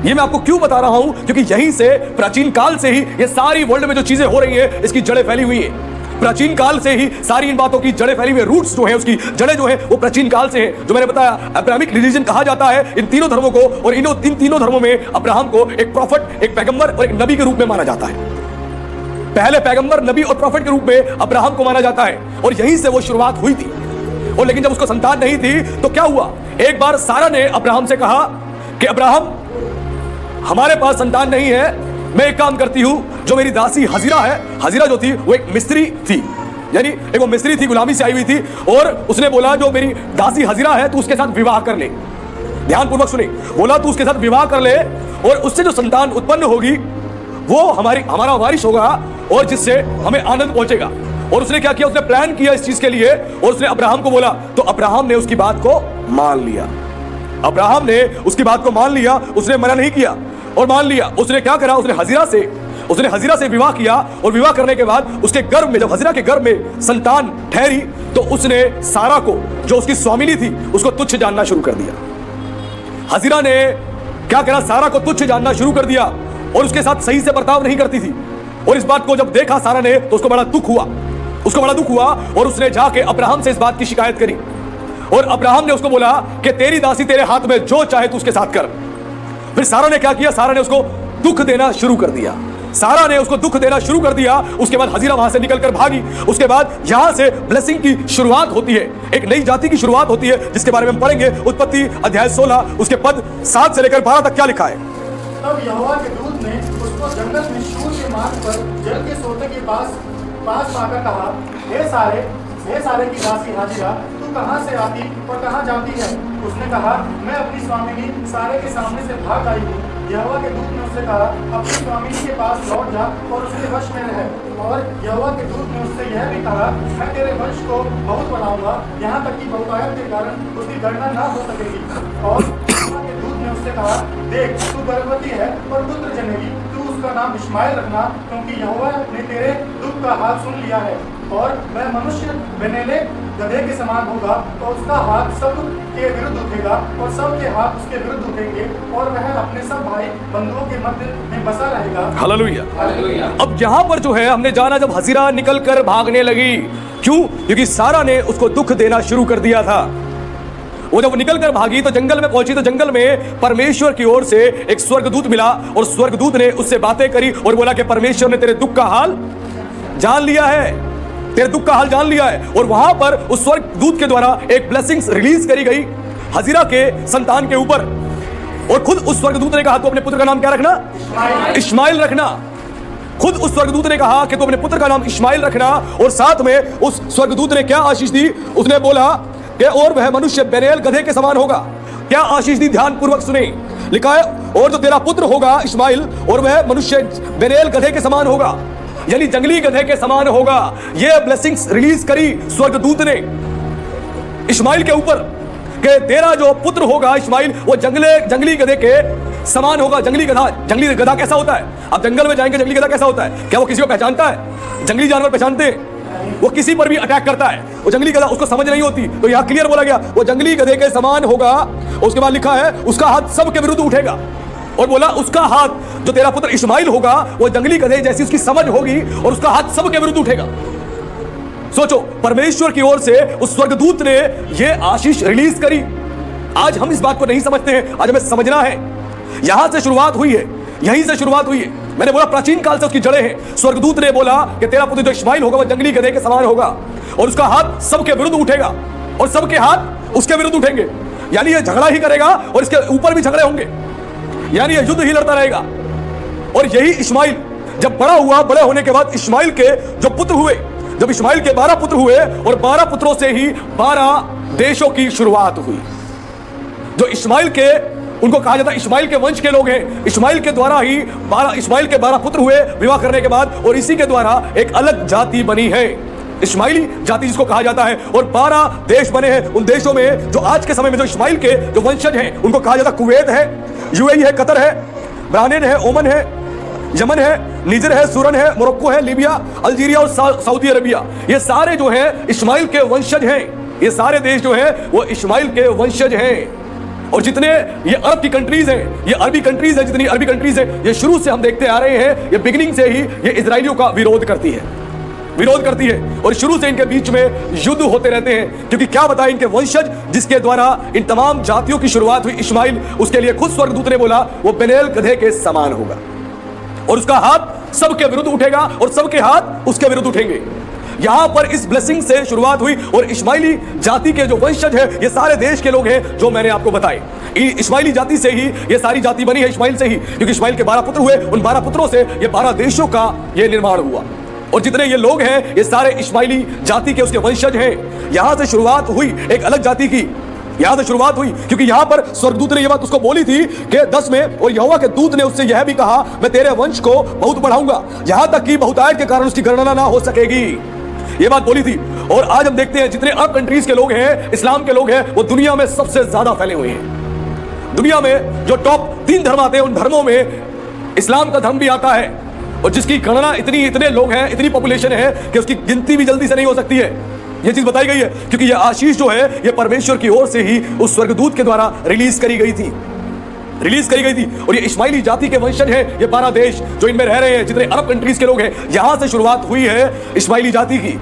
ये मैं आपको क्यों बता रहा हूं, क्योंकि यहीं से प्राचीन काल से ही ये सारी वर्ल्ड में जो चीजें हो रही है इसकी जड़ें फैली हुई है। प्राचीन काल से ही सारी इन बातों की जड़ें फैली हुई है। रूट्स जो है, उसकी जड़ें जो है वो प्राचीन काल से है। जो मैंने बताया अब्राहमिक रिलीजन कहा जाता है इन तीनों धर्मों को, और इन तीनों धर्मों में अब्राहम को एक प्रॉफिट, एक पैगंबर और एक नबी के रूप में माना जाता है। पहले पैगंबर, नबी और प्रॉफिट के रूप में अब्राहम को माना जाता है, और यहीं से वो शुरुआत हुई थी। और लेकिन जब उसको संतान नहीं थी तो क्या हुआ, एक बार सारा ने अब्राहम से कहा कि अब्राहम, हमारे पास संतान नहीं है, मैं एक काम करती हूं, जो मेरी दासी हजीरा है, हजीरा जो थी वो एक मिस्त्री थी, यानी एक वो मिस्त्री थी, गुलामी से आई हुई थी, और उसने बोला जो मेरी दासी हजीरा है तू उसके साथ विवाह कर ले। ध्यानपूर्वक सुने, बोला तू उसके साथ विवाह कर ले और उससे जो संतान उत्पन्न होगी वो हमारा वारिस होगा और जिससे हमें आनंद पहुंचेगा। और उसने क्या किया, उसने प्लान किया इस चीज के लिए, और उसने अब्राहम को बोला, तो अब्राहम ने उसकी बात को मान लिया। अब्राहम ने उसकी बात को मान लिया, उसने मना नहीं किया और मान लिया। उसने क्या करा, उसने हजीरा से विवाह किया, और विवाह करने के बाद उसके गर्भ में, जब हजीरा के गर्भ में संतान ठहरी, तो उसने सारा को, जो उसकी स्वामिनी थी, उसको तुच्छ जानना शुरू कर दिया। हजीरा ने क्या करा, सारा को तुच्छ जानना शुरू कर दिया और उसके साथ सही से बर्ताव नहीं करती थी। और इस बात को जब देखा सारा ने तो उसको बड़ा दुख हुआ, और उसने जाके अब्राहम से इस बात की शिकायत करी। और अब्राहम ने उसको बोला कि तेरी दासी तेरे हाथ में, जो चाहे तू उसके साथ कर। फिर सारा ने क्या किया, सारा ने उसको दुख देना शुरू कर दिया। उसके बाद हजीरा वहां से निकलकर भागी। उसके बाद यहां से ब्लेसिंग की शुरुआत होती है, एक नई जाति की शुरुआत होती है, जिसके बारे में हम पढ़ेंगे उत्पत्ति अध्याय 16 उसके पद 7 से लेकर 12 तक क्या लिखा है। तब यहोवा के दूत ने उसको जंगल में शूर के मार्ग पर जल के सोते के पास पाकर कहा, हे सारे की दासी हाजिरा, तू कहाँ से आती और कहाँ जाती है? उसने कहा, मैं अपनी स्वामिनी सारे के सामने से भाग आई हूँ। यहोवा के दूत ने उससे कहा, अपनी स्वामिनी के पास लौट जा और उसके वश में रह। और यहोवा के दूत ने उससे यह भी कहा, मैं तेरे वंश को बहुत बढ़ाऊंगा, यहाँ तक कि बहुतायत के कारण उसकी गणना ना हो सकेगी। और यहोवा के दूत ने उससे कहा, देख तू गर्भवती है और पुत्र जनेगी, तू उसका नाम इश्माएल रखना, क्योंकि यहोवा ने तेरे दुख का हाल सुन लिया है। और वह मनुष्य बनेले गधे के समान होगा, और उसका हाथ सब के विरुद्ध उठेगा और सब के हाथ उसके विरुद्ध उठेंगे, और वह अपने सब भाई बंधुओं के मध्य में बसा रहेगा। हालेलुया। अब यहाँ पर जो है हमने जाना, जब हजीरा निकल कर भागने लगी, क्यों? क्योंकि सारा ने उसको दुख देना शुरू कर दिया था। वो जब निकल कर भागी तो जंगल में पहुंची, तो जंगल में परमेश्वर की ओर से एक स्वर्गदूत मिला, और स्वर्गदूत ने उससे बातें करी और बोला कि परमेश्वर ने तेरे दुख का हाल जान लिया है, और वहां पर उस स्वर्गदूत के द्वारा एक ब्लेसिंग्स रिलीज करी गई हजीरा के संतान के ऊपर। और खुद उस स्वर्गदूत ने कहा, तू अपने पुत्र का नाम क्या रखना? इश्माएल रखना। खुद उस स्वर्गदूत ने कहा कि तू अपने पुत्र का नाम इश्माएल रखना। और साथ में उस स्वर्गदूत ने क्या आशीष दी? उसने बोला कि और वह मनुष्य बेनेल गधे के समान होगा। क्या आशीष दी? ध्यान पूर्वक सुने, लिखा है, और जो तेरा पुत्र होगा इश्माएल, और वह मनुष्य बेनेल गधे के समान होगा, यानी जंगली गधे के समान होगा। यह ब्लेसिंग्स रिलीज करी स्वर्गदूत ने इश्माएल के ऊपर कि तेरा जो पुत्र होगा इश्माएल, वो जंगली गधे के समान होगा। जंगली गधा कैसा होता है? आप जंगल में जाएंगे, जंगली गधा कैसा होता है? क्या वो किसी को पहचानता है? जंगली जानवर पहचानते हैं, वो किसी पर भी अटैक करता है। वो जंगली गधा, उसको समझ नहीं होती, तो यहाँ क्लियर बोला गया वो जंगली गधे के समान होगा। उसके बाद लिखा है उसका हाथ सबके विरुद्ध उठेगा, और बोला उसका हाथ, जो तेरा पुत्र इश्माएल होगा, वो जंगली गधे जैसी उसकी समझ होगी, और उसका हाथ सबके विरुद्ध उठेगा। सोचो, परमेश्वर की ओर से उस स्वर्गदूत ने यह आशीष रिलीज करी। आज हम इस बात को नहीं समझते हैं, आज हमें समझना है। यहां से शुरुआत हुई है, यहीं से शुरुआत हुई है। मैंने बोला प्राचीन काल से उसकी जड़ें हैं। स्वर्गदूत ने बोला कि तेरा पुत्र जो इश्माएल होगा वो जंगली गधे के समान होगा, और उसका हाथ सबके विरुद्ध उठेगा, और सबके हाथ उसके विरुद्ध उठेंगे, यानी ये झगड़ा ही करेगा और इसके ऊपर भी झगड़े होंगे, यानी ये युद्ध ही लड़ता रहेगा। और यही इश्माएल जब बड़ा हुआ, बड़े होने के बाद इश्माएल के जो पुत्र हुए, जब इश्माएल के 12 पुत्र हुए, और 12 पुत्रों से ही 12 देशों की शुरुआत हुई। जो इश्माएल के, उनको कहा जाता है इश्माएल के वंश के लोग हैं। इश्माएल के द्वारा ही इश्माएल के 12 पुत्र हुए विवाह करने के बाद, और इसी के द्वारा एक अलग जाति बनी है, इश्माइली जाति जिसको कहा जाता है। और 12 देश बने हैं। उन देशों में जो आज के समय में जो इश्माएल के जो वंशज हैं, उनको कहा जाता है कुवैत है, यूएई है, कतर है, बहरीन है, ओमान है, यमन है, निजर है, सूरन है, मोरक्को है, लीबिया, अल्जीरिया और सऊदी अरबिया। ये सारे जो हैं इश्माएल के वंशज हैं। ये सारे देश जो हैं वो इश्माएल के वंशज हैं। और जितने ये अरब की कंट्रीज हैं, ये अरबी कंट्रीज हैं, जितनी अरबी कंट्रीज हैं, ये शुरू से हम देखते आ रहे हैं, ये बिगिनिंग से ही ये इजराइलियों का विरोध करती है और शुरू से इनके बीच में युद्ध होते रहते हैं। क्योंकि क्या बताएं, इनके वंशज जिसके द्वारा इन तमाम जातियों की शुरुआत हुई, इस्माइल, उसके लिए खुद स्वर्गदूत ने बोला वो बेनेल गधे के समान होगा और उसका हाथ सबके विरुद्ध उठेगा और सबके हाथ उसके विरुद्ध उठेंगे। यहां पर इस ब्लेसिंग से शुरुआत हुई और इस्माइली जाति के जो वंशज है ये सारे देश के लोग हैं जो मैंने आपको बताए। इस्माइली जाति से ही ये सारी जाति बनी है, इस्माइल से ही, क्योंकि इस्माइल के 12 पुत्र हुए, उन 12 पुत्रों से ये 12 देशों का ये निर्माण हुआ और जितने ये लोग हैं ये सारे इस्माइली जाति के उसके वंशज हैं। यहां से शुरुआत हुई एक अलग जाति की, यहां से शुरुआत हुई क्योंकि यहां पर स्वर्गदूत ने यह बात उसको बोली थी कि 10 में, और यहोवा के दूत ने उससे यह भी कहा मैं तेरे वंश को बहुत बढ़ाऊंगा, यहां तक कि बहुतायत के कारण उसकी गणना ना हो सकेगी। ये बात बोली थी। और आज हम देखते हैं जितने अरब कंट्रीज के लोग हैं, इस्लाम के लोग हैं, वो दुनिया में सबसे ज्यादा फैले हुए हैं। दुनिया में जो टॉप 3 धर्म आते हैं उन धर्मों में इस्लाम का धर्म भी आता है और जिसकी गणना इतने लोग हैं, इतनी पॉपुलेशन है कि उसकी गिनती भी जल्दी से नहीं हो सकती है। यह चीज बताई गई है क्योंकि यह आशीष जो है ये परमेश्वर की ओर से ही उस स्वर्गदूत के द्वारा रिलीज करी गई थी और ये इस्माइली जाति के वंशज हैं। ये 12 देश जो इनमें रह रहे हैं, जितने अरब कंट्रीज के लोग हैं, यहां से शुरुआत हुई है इस्माइली जाति की।